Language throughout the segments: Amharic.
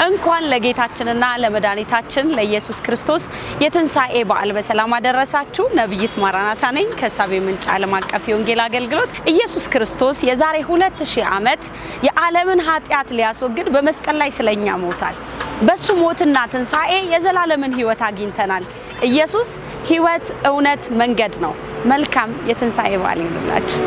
እንኳን ለጌታችንና ለመድኃኒታችን ለኢየሱስ ክርስቶስ የትንሣኤ በዓል በሰላም አደረሳችሁ። ነብይት ማራናታ ነኝ ከሳቤ ምንጭ ዓለም አቀፍ የወንጌል አገልግሎት። ኢየሱስ ክርስቶስ የዛሬ 2000 ዓመት የዓለምን ኃጢአት ሊያስወግድ በመስቀል ላይ ስለኛ ሞቷል። በሱ ሞትና ትንሣኤ የዘላለምን ሕይወት አግኝተናል። ኢየሱስ ሕይወት፣ እውነት፣ መንገድ ነው። መልካም የትንሣኤ በዓል ይሁንላችሁ።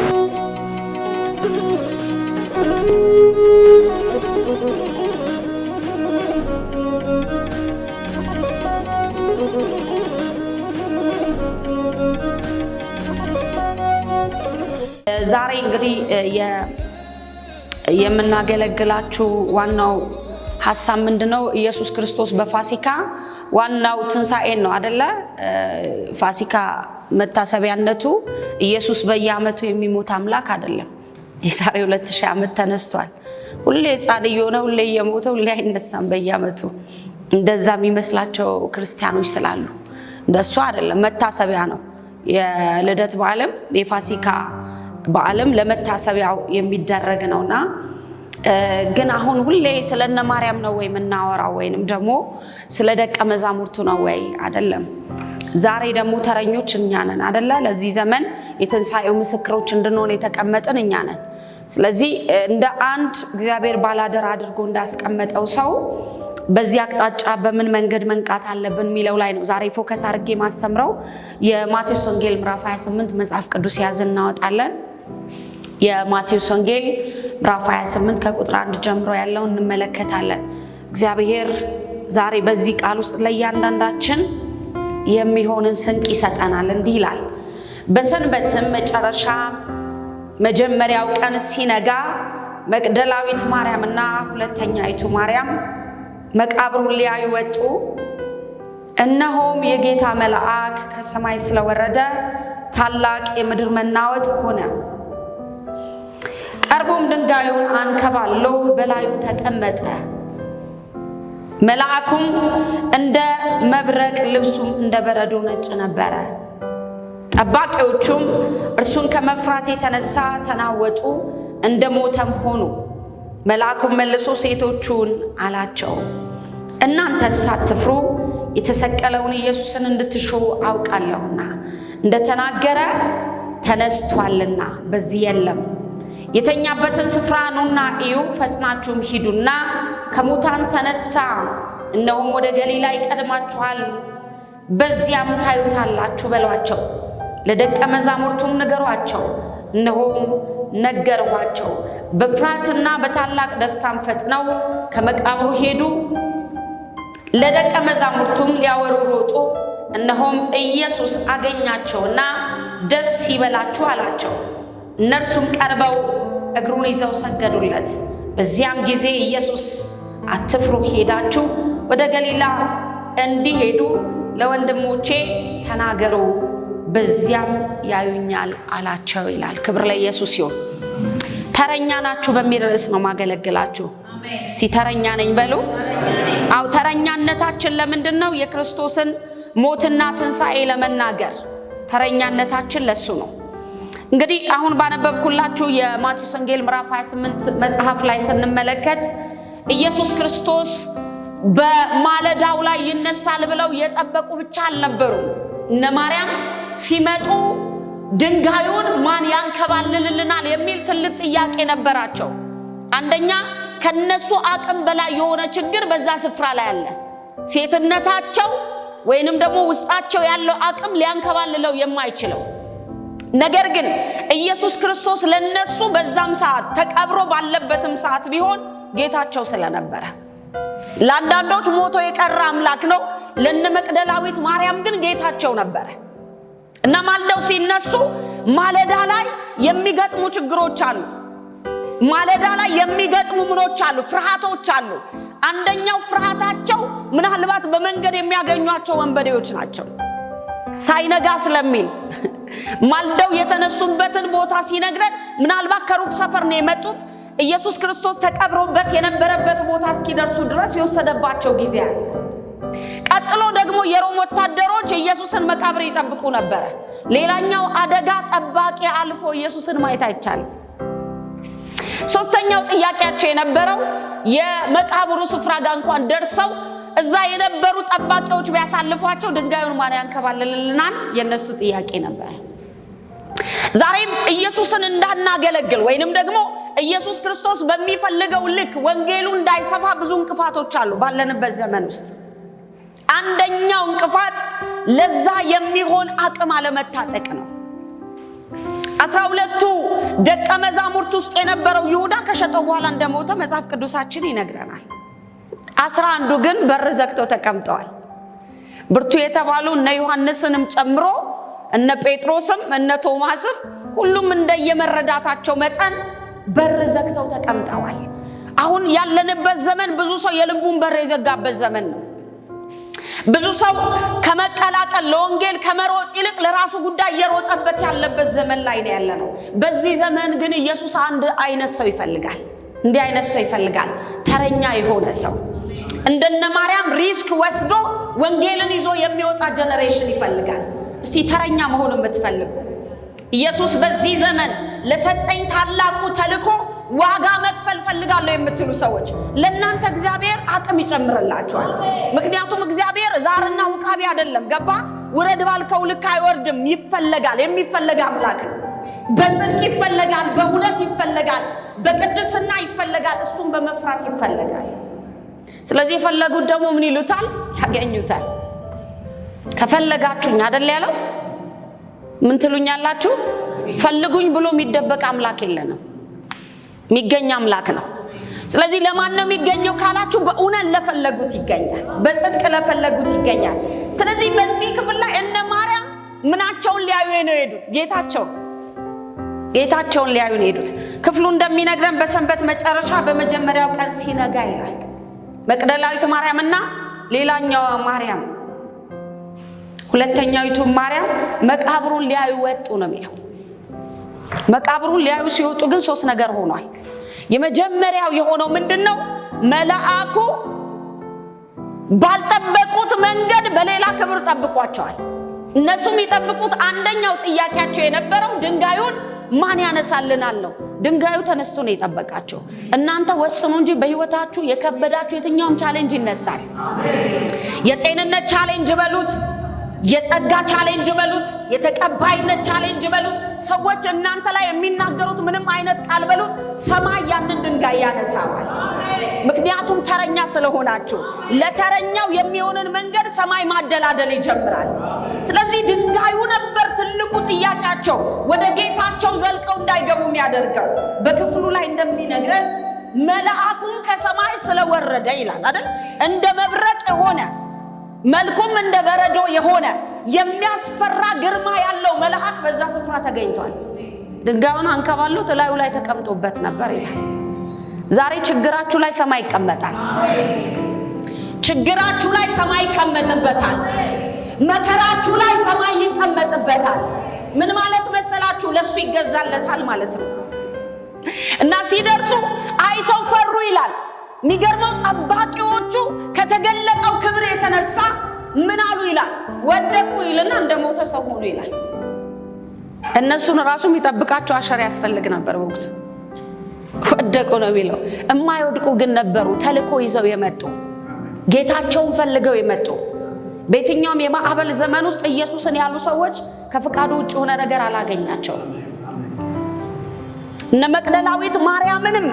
ዛሬ እንግዲህ የምናገለግላችሁ ዋናው ሐሳብ ምንድነው? ኢየሱስ ክርስቶስ በፋሲካ ዋናው ትንሣኤን ነው አይደለ? ፋሲካ መታሰቢያነቱ ኢየሱስ በየዓመቱ የሚሞት አምላክ አይደለም። የዛሬ 2000 ዓመት ተነስቷል። ሁሌ ጻድቅ የሆነ ሁሌ የሞተ ሁሌ አይነሳም በየዓመቱ። እንደዛ የሚመስላቸው ክርስቲያኖች ስላሉ እንደሱ አይደለም፣ መታሰቢያ ነው። የልደት በዓልም የፋሲካ በዓልም ለመታሰቢያው የሚደረግ ነውና ግን አሁን ሁሌ ስለነ ማርያም ነው ወይ የምናወራው ወይንም ደግሞ ስለ ደቀ መዛሙርቱ ነው ወይ? አይደለም። ዛሬ ደግሞ ተረኞች እኛ ነን አይደለ? ለዚህ ዘመን የትንሣኤው ምስክሮች እንድንሆን የተቀመጥን እኛ ነን። ስለዚህ እንደ አንድ እግዚአብሔር ባላደራ አድርጎ እንዳስቀመጠው ሰው በዚህ አቅጣጫ በምን መንገድ መንቃት አለብን የሚለው ላይ ነው ዛሬ ፎከስ አድርጌ ማስተምረው። የማቴዎስ ወንጌል ምዕራፍ 28 መጽሐፍ ቅዱስ ያዝን እናወጣለን። የማቴዎስ ወንጌል ምዕራፍ 28 ከቁጥር 1 ጀምሮ ያለውን እንመለከታለን። እግዚአብሔር ዛሬ በዚህ ቃል ውስጥ ለእያንዳንዳችን የሚሆንን ስንቅ ይሰጠናል። እንዲህ ይላል። በሰንበትም መጨረሻ መጀመሪያው ቀን ሲነጋ መግደላዊት ማርያምና ሁለተኛይቱ ማርያም መቃብሩን ሊያዩ ወጡ። እነሆም የጌታ መልአክ ከሰማይ ስለወረደ ታላቅ የምድር መናወጥ ሆነ። ቀርቦም ድንጋዩን አንከባሎ በላዩ ተቀመጠ። መልአኩም እንደ መብረቅ ልብሱም እንደ በረዶ ነጭ ነበረ። ጠባቂዎቹም እርሱን ከመፍራት የተነሳ ተናወጡ፣ እንደ ሞተም ሆኑ። መልአኩም መልሶ ሴቶቹን አላቸው፣ እናንተስ አትፍሩ፣ የተሰቀለውን ኢየሱስን እንድትሹ አውቃለሁና እንደተናገረ ተነስቷልና በዚህ የለም። የተኛበትን ስፍራ ኑና እዩ፣ ፈጥናችሁም ሂዱና ከሙታን ተነሳ፣ እነሆም ወደ ገሊላ ይቀድማችኋል፣ በዚያም ታዩታላችሁ በሏቸው። ለደቀ መዛሙርቱም ንገሯቸው። እነሆም ነገርኋቸው። በፍርሃትና በታላቅ ደስታም ፈጥነው ከመቃብሩ ሄዱ፣ ለደቀ መዛሙርቱም ሊያወሩ ሮጡ። እነሆም ኢየሱስ አገኛቸውና ደስ ይበላችሁ አላቸው። እነርሱም ቀርበው እግሩን ይዘው ሰገዱለት። በዚያም ጊዜ ኢየሱስ አትፍሩ፣ ሄዳችሁ ወደ ገሊላ እንዲሄዱ ለወንድሞቼ ተናገሩ፣ በዚያም ያዩኛል አላቸው ይላል። ክብር ለኢየሱስ ይሁን። ተረኛ ናችሁ በሚል ርዕስ ነው ማገለግላችሁ። እስቲ ተረኛ ነኝ በሉ። አው ተረኛነታችን ለምንድነው? የክርስቶስን ሞትና ትንሣኤ ለመናገር ተረኛነታችን ለሱ ነው። እንግዲህ አሁን ባነበብኩላችሁ የማቴዎስ ወንጌል ምዕራፍ 28 መጽሐፍ ላይ ስንመለከት ኢየሱስ ክርስቶስ በማለዳው ላይ ይነሳል ብለው የጠበቁ ብቻ አልነበሩም። እነ ማርያም ሲመጡ ድንጋዩን ማን ያንከባልልልናል የሚል ትልቅ ጥያቄ ነበራቸው። አንደኛ ከነሱ አቅም በላይ የሆነ ችግር በዛ ስፍራ ላይ አለ። ሴትነታቸው ወይንም ደግሞ ውስጣቸው ያለው አቅም ሊያንከባልለው የማይችለው ነገር ግን ኢየሱስ ክርስቶስ ለነሱ በዛም ሰዓት ተቀብሮ ባለበትም ሰዓት ቢሆን ጌታቸው ስለነበረ፣ ለአንዳንዶች ሞቶ የቀረ አምላክ ነው፣ ለነ መግደላዊት ማርያም ግን ጌታቸው ነበረ። እና ማልደው ሲነሱ ማለዳ ላይ የሚገጥሙ ችግሮች አሉ። ማለዳ ላይ የሚገጥሙ ምኖች አሉ፣ ፍርሃቶች አሉ። አንደኛው ፍርሃታቸው ምናልባት በመንገድ የሚያገኟቸው ወንበዴዎች ናቸው። ሳይነጋ ስለሚል ማልደው የተነሱበትን ቦታ ሲነግረን ምናልባት ከሩቅ ሰፈር ነው የመጡት። ኢየሱስ ክርስቶስ ተቀብሮበት የነበረበት ቦታ እስኪደርሱ ድረስ የወሰደባቸው ጊዜ አለ። ቀጥሎ ደግሞ የሮም ወታደሮች ኢየሱስን መቃብር ይጠብቁ ነበር። ሌላኛው አደጋ ጠባቂ አልፎ ኢየሱስን ማየት አይቻልም። ሶስተኛው ጥያቄያቸው የነበረው የመቃብሩ ስፍራ ጋር እንኳን ደርሰው እዛ የነበሩ ጠባቂዎች ቢያሳልፏቸው ድንጋዩን ማን ያንከባልልልናል? የነሱ ጥያቄ ነበር። ዛሬም ኢየሱስን እንዳናገለግል ወይንም ደግሞ ኢየሱስ ክርስቶስ በሚፈልገው ልክ ወንጌሉ እንዳይሰፋ ብዙ እንቅፋቶች አሉ ባለንበት ዘመን ውስጥ። አንደኛው እንቅፋት ለዛ የሚሆን አቅም አለመታጠቅ ነው። 12ቱ ደቀ መዛሙርት ውስጥ የነበረው ይሁዳ ከሸጠው በኋላ እንደሞተ መጽሐፍ ቅዱሳችን ይነግረናል። 11ዱ ግን በር ዘግተው ተቀምጠዋል። ብርቱ የተባሉ እነ ዮሐንስንም ጨምሮ እነ ጴጥሮስም እነ ቶማስም ሁሉም እንደየመረዳታቸው መጠን በር ዘግተው ተቀምጠዋል። አሁን ያለንበት ዘመን ብዙ ሰው የልቡን በር የዘጋበት ዘመን ነው። ብዙ ሰው ከመቀላቀል ለወንጌል ከመሮጥ ይልቅ ለራሱ ጉዳይ እየሮጠበት ያለበት ዘመን ላይ ነው ያለነው። በዚህ ዘመን ግን ኢየሱስ አንድ አይነት ሰው ይፈልጋል። እንዲህ አይነት ሰው ይፈልጋል። ተረኛ የሆነ ሰው እንደነ ማርያም ሪስክ ወስዶ ወንጌልን ይዞ የሚወጣ ጀነሬሽን ይፈልጋል። እስቲ ተረኛ መሆን የምትፈልጉ ኢየሱስ በዚህ ዘመን ለሰጠኝ ታላቁ ተልኮ ዋጋ መክፈል ፈልጋለሁ የምትሉ ሰዎች ለእናንተ እግዚአብሔር አቅም ይጨምርላችኋል። ምክንያቱም እግዚአብሔር ዛርና ውቃቢ አይደለም። ገባ? ውረድ ባልከው ልክ አይወርድም። ይፈለጋል። የሚፈለግ አምላክ ነው። በጽድቅ ይፈለጋል፣ በእውነት ይፈለጋል፣ በቅድስና ይፈለጋል፣ እሱም በመፍራት ይፈለጋል። ስለዚህ የፈለጉት ደግሞ ምን ይሉታል? ያገኙታል። ከፈለጋችሁኝ አይደል ያለው? ምን ትሉኛላችሁ? ፈልጉኝ ብሎ የሚደበቅ አምላክ የለንም። የሚገኝ አምላክ ነው። ስለዚህ ለማን ነው የሚገኘው ካላችሁ በእውነት ለፈለጉት ይገኛል፣ በጽድቅ ለፈለጉት ይገኛል። ስለዚህ በዚህ ክፍል ላይ እነ ማርያም ምናቸውን ሊያዩ ነው የሄዱት? ጌታቸውን ሊያዩ ነው የሄዱት። ክፍሉ እንደሚነግረን በሰንበት መጨረሻ በመጀመሪያው ቀን ሲነጋ ይላል። መቅደላዊት ማርያምና ሌላኛዋ ማርያም ሁለተኛይቱ ማርያም መቃብሩን ሊያዩ ወጡ ነው የሚለው። መቃብሩን ሊያዩ ሲወጡ ግን ሶስት ነገር ሆኗል። የመጀመሪያው የሆነው ምንድነው? መልአኩ ባልጠበቁት መንገድ በሌላ ክብር ጠብቋቸዋል። እነሱም የሚጠብቁት አንደኛው ጥያቄያቸው የነበረው ድንጋዩን ማን ያነሳልናል ነው። ድንጋዩ ተነስቶ ነው የጠበቃቸው። እናንተ ወስኑ እንጂ በህይወታችሁ የከበዳችሁ የትኛውም ቻሌንጅ ይነሳል። የጤንነት ቻሌንጅ በሉት፣ የጸጋ ቻሌንጅ በሉት፣ የተቀባይነት ቻሌንጅ በሉት፣ ሰዎች እናንተ ላይ የሚናገሩት ምንም አይነት ቃል በሉት፣ ሰማይ ያንን ድንጋይ ያነሳዋል። ምክንያቱም ተረኛ ስለሆናችሁ ለተረኛው የሚሆንን መንገድ ሰማይ ማደላደል ይጀምራል። ስለዚህ ድንጋዩ ነበር ትልቁ ጥያቄያቸው፣ ወደ ጌታቸው ዘልቀው እንዳይገቡ የሚያደርገው። በክፍሉ ላይ እንደሚነግረን መልአኩም ከሰማይ ስለወረደ ይላል አይደል? እንደ መብረቅ የሆነ መልኩም እንደ በረዶ የሆነ የሚያስፈራ ግርማ ያለው መልአክ በዛ ስፍራ ተገኝቷል። ድንጋዩን አንከባሎት ላዩ ላይ ተቀምጦበት ነበር ይላል። ዛሬ ችግራችሁ ላይ ሰማይ ይቀመጣል። ችግራችሁ ላይ ሰማይ ይቀመጥበታል። መከራችሁ ላይ ሰማይ ይቀመጥበታል። ምን ማለት መሰላችሁ? ለሱ ይገዛለታል ማለት ነው። እና ሲደርሱ አይተው ፈሩ ይላል። የሚገርመው ጠባቂዎቹ ከተገለጠው ክብር የተነሳ ምን አሉ ይላል? ወደቁ ይልና እንደሞተ ሰው ሆኑ ይላል። እነሱን ራሱ የሚጠብቃቸው አሸር ያስፈልግ ነበር በወቅቱ። ወደቁ ነው የሚለው። የማይወድቁ ግን ነበሩ፣ ተልኮ ይዘው የመጡ ጌታቸውን ፈልገው የመጡ። በየትኛውም የማዕበል ዘመን ውስጥ ኢየሱስን ያሉ ሰዎች ከፍቃዱ ውጭ የሆነ ነገር አላገኛቸውም። እነ መቅደላዊት ማርያምንም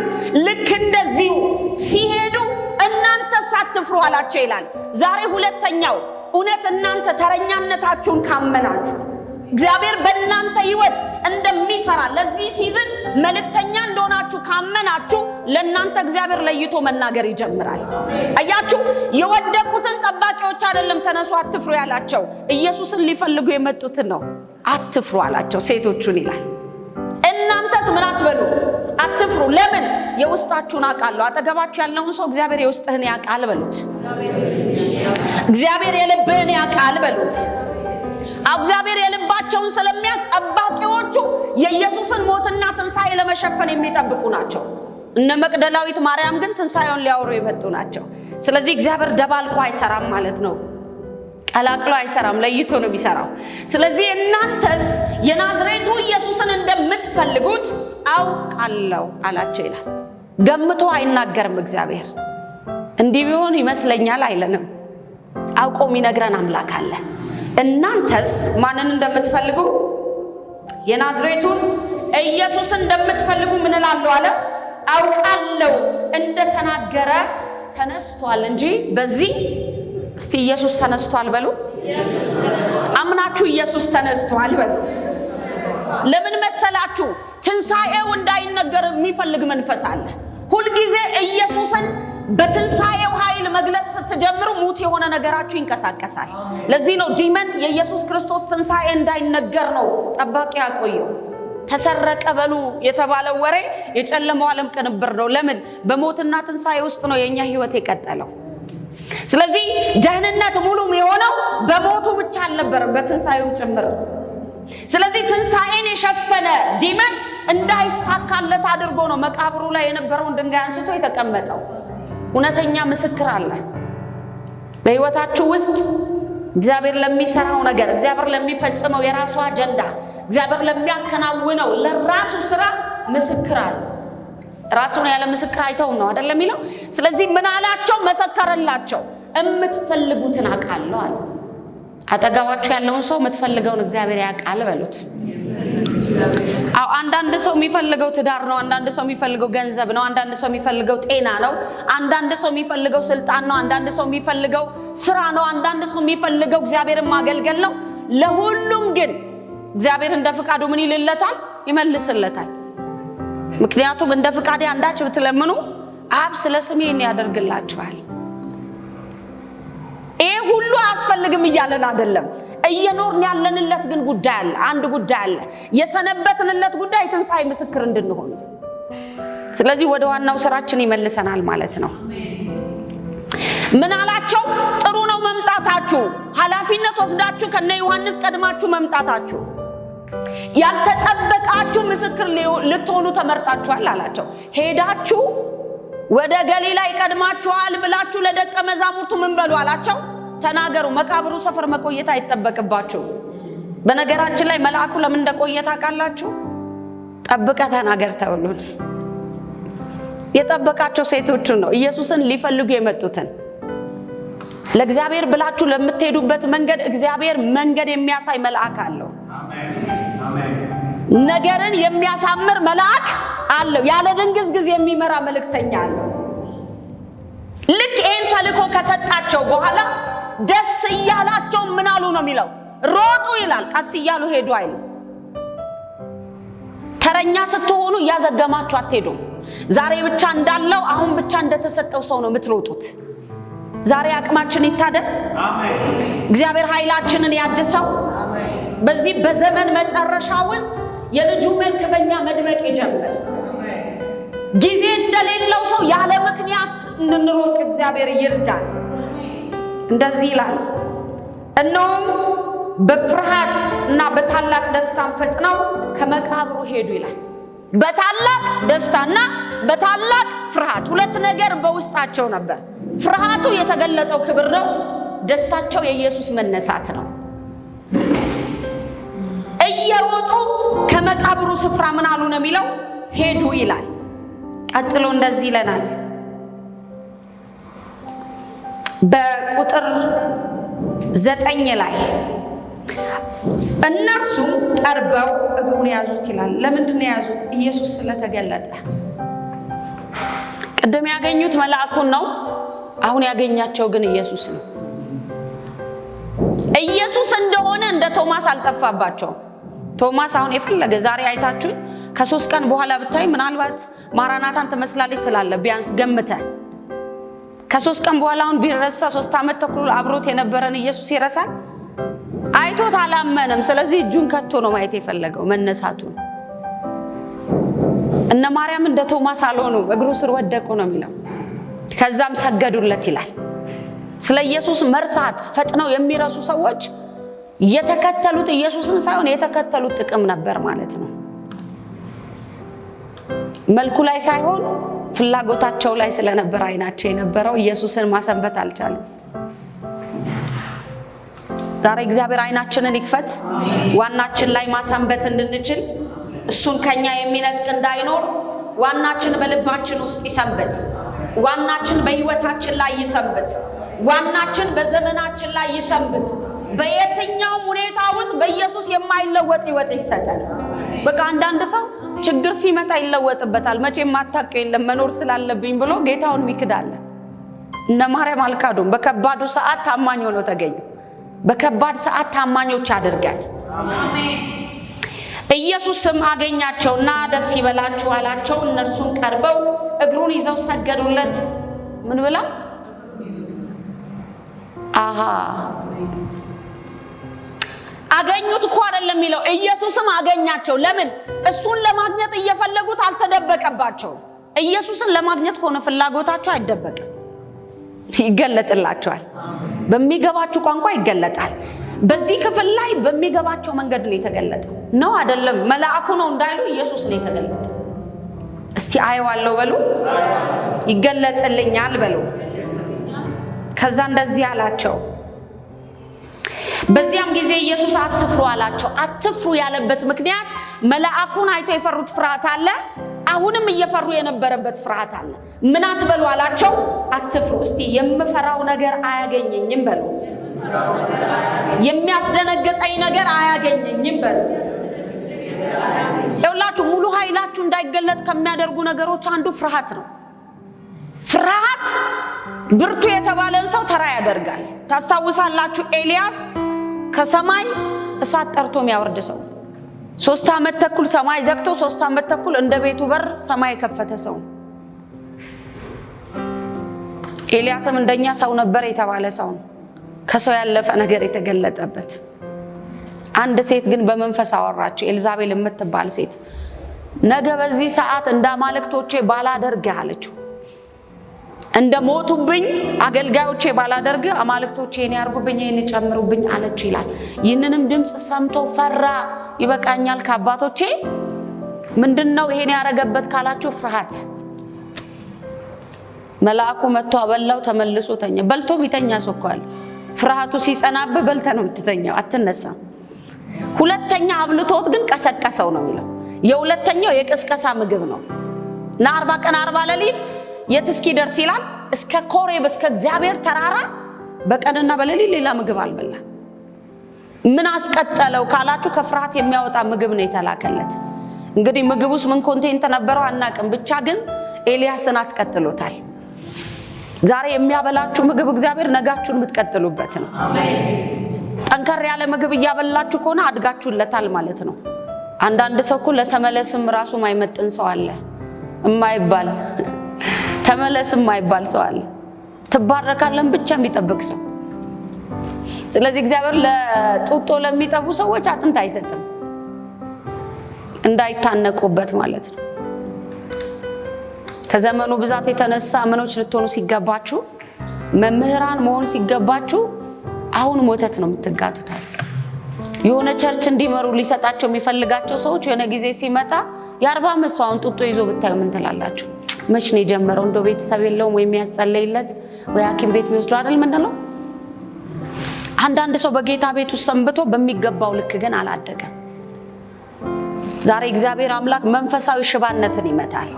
ልክ እንደዚሁ ሲሄዱ እናንተ ሳትፍሩ አላቸው ይላል። ዛሬ ሁለተኛው እውነት እናንተ ተረኛነታችሁን ካመናችሁ እግዚአብሔር በእናንተ ሕይወት እንደሚሰራ ለዚህ ሲዝን መልእክተኛ እንደሆናችሁ ካመናችሁ ለእናንተ እግዚአብሔር ለይቶ መናገር ይጀምራል። አያችሁ፣ የወደቁትን ጠባቂዎች አይደለም ተነሱ አትፍሩ ያላቸው፣ ኢየሱስን ሊፈልጉ የመጡትን ነው አትፍሩ አላቸው ሴቶቹን ይላል። እናንተስ ምን አትበሉ? አትፍሩ። ለምን? የውስጣችሁን አውቃለሁ። አጠገባችሁ ያለውን ሰው እግዚአብሔር የውስጥህን ያውቃል በሉት። እግዚአብሔር የልብህን ያውቃል በሉት። እግዚአብሔር የልባቸውን ስለሚያውቅ ጠባቂዎቹ የኢየሱስን ሞትና ትንሣኤ ለመሸፈን የሚጠብቁ ናቸው። እነ መቅደላዊት ማርያም ግን ትንሣኤውን ሊያወሩ የመጡ ናቸው። ስለዚህ እግዚአብሔር ደባልቆ አይሰራም ማለት ነው። ቀላቅሎ አይሰራም፣ ለይቶ ነው የሚሰራው። ስለዚህ እናንተስ የናዝሬቱ ኢየሱስን እንደምትፈልጉት አውቃለሁ አላቸው ይላል። ገምቶ አይናገርም እግዚአብሔር። እንዲህ ቢሆን ይመስለኛል አይለንም። አውቆ የሚነግረን አምላክ አለ። እናንተስ ማንን እንደምትፈልጉ? የናዝሬቱን ኢየሱስን እንደምትፈልጉ ምን እላለሁ አለ? አውቃለሁ፣ እንደተናገረ ተነስቷል እንጂ በዚህ እስቲ ኢየሱስ ተነስቷል በሉ። አምናችሁ ኢየሱስ ተነስቷል በሉ። ለምን መሰላችሁ? ትንሣኤው እንዳይነገር የሚፈልግ መንፈስ አለ። ሁልጊዜ ኢየሱስን በትንሣኤው ኃይል መግለጽ ስትጀምሩ ሙት የሆነ ነገራችሁ ይንቀሳቀሳል። ለዚህ ነው ዲመን የኢየሱስ ክርስቶስ ትንሣኤ እንዳይነገር ነው ጠባቂ ያቆየው። ተሰረቀ በሉ የተባለው ወሬ የጨለማው ዓለም ቅንብር ነው። ለምን? በሞትና ትንሣኤ ውስጥ ነው የኛ ህይወት የቀጠለው። ስለዚህ ደህንነት ሙሉ የሆነው በሞቱ ብቻ አልነበረም፣ በትንሣኤው ጭምር። ስለዚህ ትንሣኤን የሸፈነ ዲመን እንዳይሳካለት አድርጎ ነው መቃብሩ ላይ የነበረውን ድንጋይ አንስቶ የተቀመጠው። እውነተኛ ምስክር አለ በህይወታችሁ ውስጥ። እግዚአብሔር ለሚሰራው ነገር፣ እግዚአብሔር ለሚፈጽመው የራሱ አጀንዳ፣ እግዚአብሔር ለሚያከናውነው ለራሱ ስራ ምስክር አለ። ራሱን ያለ ምስክር አይተውም ነው አይደለም የሚለው። ስለዚህ ምን አላቸው? መሰከረላቸው። እምትፈልጉትን አውቃለሁ አለ። አጠገባችሁ ያለውን ሰው የምትፈልገውን እግዚአብሔር ያውቃል በሉት። አው አንዳንድ ሰው የሚፈልገው ትዳር ነው፣ አንዳንድ ሰው የሚፈልገው ገንዘብ ነው፣ አንዳንድ ሰው የሚፈልገው ጤና ነው፣ አንዳንድ ሰው የሚፈልገው ስልጣን ነው፣ አንዳንድ ሰው የሚፈልገው ስራ ነው፣ አንዳንድ ሰው የሚፈልገው እግዚአብሔርን ማገልገል ነው። ለሁሉም ግን እግዚአብሔር እንደ ፍቃዱ ምን ይልለታል? ይመልስለታል። ምክንያቱም እንደ ፍቃዴ አንዳች ብትለምኑ አብ ስለ ስሜ ያደርግላችኋል። ይሄ ሁሉ አያስፈልግም እያለን አይደለም። እየኖርን ያለንለት ግን ጉዳይ አለ። አንድ ጉዳይ አለ። የሰነበትንለት ጉዳይ ትንሣኤ ምስክር እንድንሆን። ስለዚህ ወደ ዋናው ስራችን ይመልሰናል ማለት ነው። ምን አላቸው? ጥሩ ነው መምጣታችሁ፣ ኃላፊነት ወስዳችሁ ከነ ዮሐንስ ቀድማችሁ መምጣታችሁ፣ ያልተጠበቃችሁ ምስክር ልትሆኑ ተመርጣችኋል አላቸው። ሄዳችሁ ወደ ገሊላ ይቀድማችኋል ብላችሁ ለደቀ መዛሙርቱ ምን በሉ አላቸው? ተናገሩ። መቃብሩ ሰፈር መቆየት አይጠበቅባችሁ። በነገራችን ላይ መልአኩ ለምን እንደቆየ ታውቃላችሁ? ጠብቀ ተናገር ተብሎን የጠበቃቸው ሴቶቹን ነው። ኢየሱስን ሊፈልጉ የመጡትን። ለእግዚአብሔር ብላችሁ ለምትሄዱበት መንገድ እግዚአብሔር መንገድ የሚያሳይ መልአክ አለው። ነገርን የሚያሳምር መልአክ አለው። ያለ ድንግዝግዝ የሚመራ መልእክተኛ አለው። ልክ ይህን ተልእኮ ከሰጣቸው በኋላ ደስ እያላቸው ምን አሉ ነው የሚለው? ሮጡ ይላል። ቀስ እያሉ ሄዱ አይልም። ተረኛ ስትሆኑ እያዘገማችሁ አትሄዱም። ዛሬ ብቻ እንዳለው አሁን ብቻ እንደተሰጠው ሰው ነው የምትሮጡት። ዛሬ አቅማችን ይታደስ። እግዚአብሔር ኃይላችንን ያድሰው። በዚህ በዘመን መጨረሻ ውስጥ የልጁ መልክ በእኛ መድመቅ ይጀምር። ጊዜ እንደሌለው ሰው ያለ ምክንያት እንድንሮጥ እግዚአብሔር ይርዳል። እንደዚህ ይላል፣ እነሆም በፍርሃት እና በታላቅ ደስታ ፈጥነው ከመቃብሩ ሄዱ ይላል። በታላቅ ደስታና በታላቅ ፍርሃት፣ ሁለት ነገር በውስጣቸው ነበር። ፍርሃቱ የተገለጠው ክብር ነው። ደስታቸው የኢየሱስ መነሳት ነው። እየሮጡ ከመቃብሩ ስፍራ ምን አሉ ነው የሚለው? ሄዱ ይላል። ቀጥሎ እንደዚህ ይለናል በቁጥር 9 ላይ እነርሱ ቀርበው እግሩን ያዙት ይላል። ለምንድን ነው ያዙት? ኢየሱስ ስለተገለጠ። ቀደም ያገኙት መልአኩን ነው። አሁን ያገኛቸው ግን ኢየሱስ ነው። ኢየሱስ እንደሆነ እንደ ቶማስ አልጠፋባቸው። ቶማስ አሁን የፈለገ ዛሬ አይታችሁ ከ3 ቀን በኋላ ብታይ ምናልባት ማራናታን ትመስላለች ትላለህ። ቢያንስ ገምተ ከ3 ቀን በኋላ አሁን ቢረሳ 3 ዓመት ተኩል አብሮት የነበረን ኢየሱስ ይረሳል? አይቶት አላመነም። ስለዚህ እጁን ከቶ ነው ማየት የፈለገው መነሳቱን። እነ ማርያም እንደ ቶማስ አልሆኑ፣ እግሩ ስር ወደቁ ነው የሚለው። ከዛም ሰገዱለት ይላል። ስለ ኢየሱስ መርሳት ፈጥነው የሚረሱ ሰዎች የተከተሉት ኢየሱስን ሳይሆን የተከተሉት ጥቅም ነበር ማለት ነው። መልኩ ላይ ሳይሆን ፍላጎታቸው ላይ ስለነበር አይናቸው የነበረው ኢየሱስን ማሰንበት አልቻለም። ዛሬ እግዚአብሔር አይናችንን ይክፈት፣ ዋናችን ላይ ማሰንበት እንድንችል፣ እሱን ከኛ የሚነጥቅ እንዳይኖር ዋናችን በልባችን ውስጥ ይሰንበት። ዋናችን በህይወታችን ላይ ይሰንበት። ዋናችን በዘመናችን ላይ ይሰንበት። በየትኛው ሁኔታ ውስጥ በኢየሱስ የማይለወጥ ህይወት ይሰጠን። በቃ አንዳንድ ሰው ችግር ሲመጣ ይለወጥበታል። መቼም ማታውቅ የለም መኖር ስላለብኝ ብሎ ጌታውን ይክዳል። እነ ማርያም አልካዱም። በከባዱ ሰዓት ታማኝ ሆነው ተገኙ። በከባድ ሰዓት ታማኞች አድርጋል። አሜን። ኢየሱስም አገኛቸውና ደስ ይበላችሁ አላቸው። እነርሱም ቀርበው እግሩን ይዘው ሰገዱለት። ምን ብላ? አገኙት እኮ አይደለም የሚለው፣ ኢየሱስም አገኛቸው። ለምን? እሱን ለማግኘት እየፈለጉት አልተደበቀባቸው። ኢየሱስን ለማግኘት ከሆነ ፍላጎታቸው አይደበቅም፣ ይገለጥላቸዋል። በሚገባችሁ ቋንቋ ይገለጣል። በዚህ ክፍል ላይ በሚገባቸው መንገድ ነው የተገለጠው። ነው አይደለም? መልአኩ ነው እንዳይሉ ኢየሱስ ነው የተገለጠው። እስቲ አየዋለሁ በሉ፣ ይገለጥልኛል በሉ። ከዛ እንደዚህ አላቸው። በዚያም ጊዜ ኢየሱስ አትፍሩ አላቸው። አትፍሩ ያለበት ምክንያት መልአኩን አይቶ የፈሩት ፍርሃት አለ። አሁንም እየፈሩ የነበረበት ፍርሃት አለ። ምን አትበሉ አላቸው? አትፍሩ። እስቲ የምፈራው ነገር አያገኘኝም በሉ። የሚያስደነግጠኝ ነገር አያገኘኝም በሉ። ይኸውላችሁ ሙሉ ኃይላችሁ እንዳይገለጥ ከሚያደርጉ ነገሮች አንዱ ፍርሃት ነው። ፍርሃት ብርቱ የተባለን ሰው ተራ ያደርጋል። ታስታውሳላችሁ? ኤልያስ ከሰማይ እሳት ጠርቶ የሚያወርድ ሰው 3 ዓመት ተኩል ሰማይ ዘግቶ 3 ዓመት ተኩል እንደ ቤቱ በር ሰማይ የከፈተ ሰው። ኤልያስም እንደኛ ሰው ነበር የተባለ ሰው ነው። ከሰው ያለፈ ነገር የተገለጠበት። አንድ ሴት ግን በመንፈስ አወራችው፣ ኤልዛቤል የምትባል ሴት። ነገ በዚህ ሰዓት እንደ አማልክቶቼ ባላደርግ አለችው። እንደ ሞቱብኝ አገልጋዮቼ ባላደርግ አማልክቶቼ እኔ ያርጉብኝ እኔ ጨምሩብኝ አለች ይላል። ይህንንም ድምጽ ሰምቶ ፈራ። ይበቃኛል ከአባቶቼ ምንድነው ይሄን ያረገበት ካላችሁ ፍርሃት። መልአኩ መጥቶ አበላው፣ ተመልሶ ተኛ። በልቶ ቢተኛ ሰውኳል። ፍርሃቱ ሲጸናብ በልተ ነው የምትተኛው፣ አትነሳም። ሁለተኛ አብልቶት ግን ቀሰቀሰው ነው የሚለው። የሁለተኛው የቅስቀሳ ምግብ ነው እና 40 ቀን 40 ሌሊት የት እስኪደርስ ይላል? እስከ ኮሬብ እስከ እግዚአብሔር ተራራ በቀንና በሌሊት ሌላ ምግብ አልበላ። ምን አስቀጠለው ካላችሁ ከፍርሃት የሚያወጣ ምግብ ነው የተላከለት። እንግዲህ ምግቡስ ምን ኮንቴንት ነበረው አናቅም፣ ብቻ ግን ኤልያስን አስቀጥሎታል። ዛሬ የሚያበላችሁ ምግብ እግዚአብሔር ነጋችሁን የምትቀጥሉበት ነው። ጠንከር ያለ ምግብ እያበላችሁ ከሆነ አድጋችሁለታል ማለት ነው። አንዳንድ ሰው እኮ ለተመለስም ራሱ ማይመጥን ሰው አለ፣ የማይባል ተመለስም ማይባል ሰው አለ። ትባረካለን ብቻ የሚጠብቅ ሰው። ስለዚህ እግዚአብሔር ለጡጦ ለሚጠቡ ሰዎች አጥንት አይሰጥም፣ እንዳይታነቁበት ማለት ነው። ከዘመኑ ብዛት የተነሳ ምኖች ልትሆኑ ሲገባችሁ፣ መምህራን መሆን ሲገባችሁ አሁን ሞተት ነው የምትጋቱታል። የሆነ ቸርች እንዲመሩ ሊሰጣቸው የሚፈልጋቸው ሰዎች የሆነ ጊዜ ሲመጣ የ40 ዓመት ሰው አሁን ጡጦ ይዞ ብታዩ ምን ትላላችሁ? መች ነው የጀመረው? እንደው ቤተሰብ የለውም ወይ የሚያጸልይለት ወይ ሐኪም ቤት ቢወስደው አይደል? ምንድነው? አንዳንድ ሰው በጌታ ቤት ውስጥ ሰንብቶ በሚገባው ልክ ግን አላደገም። ዛሬ እግዚአብሔር አምላክ መንፈሳዊ ሽባነትን ይመታል።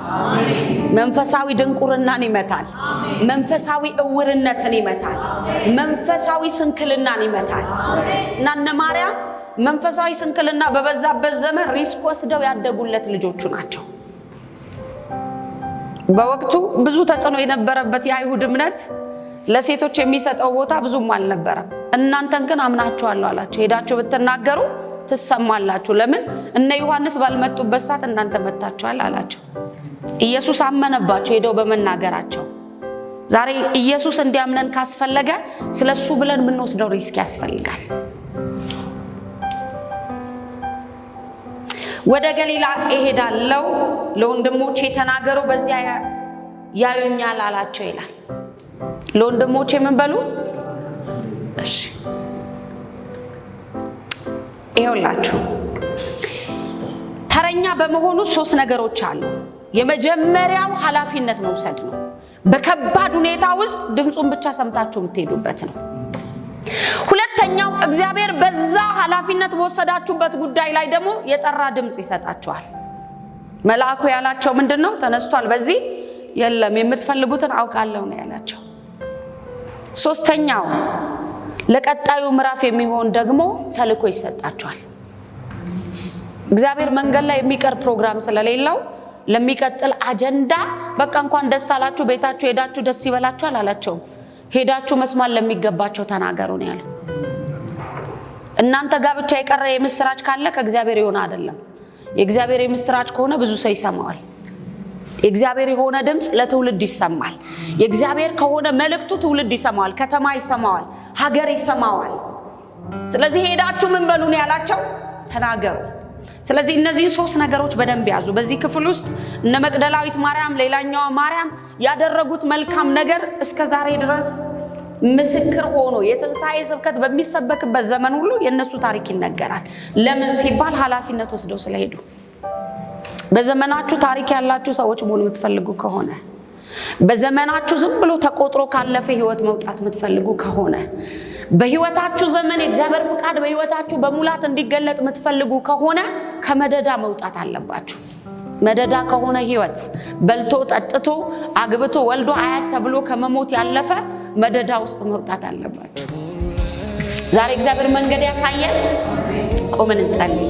መንፈሳዊ ድንቁርናን ይመታል። መንፈሳዊ እውርነትን ይመታል። መንፈሳዊ ስንክልናን ይመታል። እና እነ ማርያም መንፈሳዊ ስንክልና በበዛበት ዘመን ሪስክ ወስደው ያደጉለት ልጆቹ ናቸው። በወቅቱ ብዙ ተጽዕኖ የነበረበት የአይሁድ እምነት ለሴቶች የሚሰጠው ቦታ ብዙም አልነበረም። እናንተን ግን አምናችኋለሁ አላቸው። ሄዳችሁ ብትናገሩ ትሰማላችሁ። ለምን? እነ ዮሐንስ ባልመጡበት ሰዓት እናንተ መጣችኋል አላቸው። ኢየሱስ አመነባቸው ሄደው በመናገራቸው። ዛሬ ኢየሱስ እንዲያምነን ካስፈለገ ስለሱ ብለን ምን ወስደው ሪስክ ያስፈልጋል። ወደ ገሊላ እሄዳለሁ፣ ለወንድሞቼ ተናገሩ፣ በዚያ ያዩኛል አላቸው ይላል። ለወንድሞቼ ምን በሉ? እሺ ይኸውላችሁ ተረኛ በመሆኑ 3 ነገሮች አሉ። የመጀመሪያው ኃላፊነት መውሰድ ነው። በከባድ ሁኔታ ውስጥ ድምጹን ብቻ ሰምታችሁ የምትሄዱበት ነው። ሁለተኛው እግዚአብሔር በዛ ኃላፊነት በወሰዳችሁበት ጉዳይ ላይ ደግሞ የጠራ ድምጽ ይሰጣችኋል። መልአኩ ያላቸው ምንድነው? ተነስቷል፣ በዚህ የለም፣ የምትፈልጉትን አውቃለሁ ነው ያላቸው። ሶስተኛው ለቀጣዩ ምዕራፍ የሚሆን ደግሞ ተልእኮ ይሰጣቸዋል። እግዚአብሔር መንገድ ላይ የሚቀር ፕሮግራም ስለሌለው ለሚቀጥል አጀንዳ በቃ እንኳን ደስ አላችሁ ቤታችሁ ሄዳችሁ ደስ ይበላችሁ አላላቸው። ሄዳችሁ መስማት ለሚገባቸው ተናገሩ ነው ያለው። እናንተ ጋር ብቻ የቀረ የምስራች ካለ ከእግዚአብሔር የሆነ አይደለም። የእግዚአብሔር የምስራች ከሆነ ብዙ ሰው ይሰማዋል። የእግዚአብሔር የሆነ ድምጽ ለትውልድ ይሰማል። የእግዚአብሔር ከሆነ መልእክቱ ትውልድ ይሰማዋል፣ ከተማ ይሰማዋል፣ ሀገር ይሰማዋል። ስለዚህ ሄዳችሁ ምን በሉ ነው ያላቸው? ተናገሩ። ስለዚህ እነዚህ ሶስት ነገሮች በደንብ ያዙ። በዚህ ክፍል ውስጥ እነ መግደላዊት ማርያም፣ ሌላኛዋ ማርያም ያደረጉት መልካም ነገር እስከ ዛሬ ድረስ ምስክር ሆኖ የትንሣኤ ስብከት በሚሰበክበት ዘመን ሁሉ የነሱ ታሪክ ይነገራል። ለምን ሲባል ኃላፊነት ወስደው ስለሄዱ። በዘመናችሁ ታሪክ ያላችሁ ሰዎች መሆን የምትፈልጉ ከሆነ፣ በዘመናችሁ ዝም ብሎ ተቆጥሮ ካለፈ ህይወት መውጣት የምትፈልጉ ከሆነ፣ በህይወታችሁ ዘመን የእግዚአብሔር ፍቃድ በህይወታችሁ በሙላት እንዲገለጥ የምትፈልጉ ከሆነ ከመደዳ መውጣት አለባችሁ። መደዳ ከሆነ ህይወት በልቶ ጠጥቶ አግብቶ ወልዶ አያት ተብሎ ከመሞት ያለፈ መደዳ ውስጥ መውጣት አለባችሁ። ዛሬ እግዚአብሔር መንገድ ያሳየን። ቆመን እንጸልይ።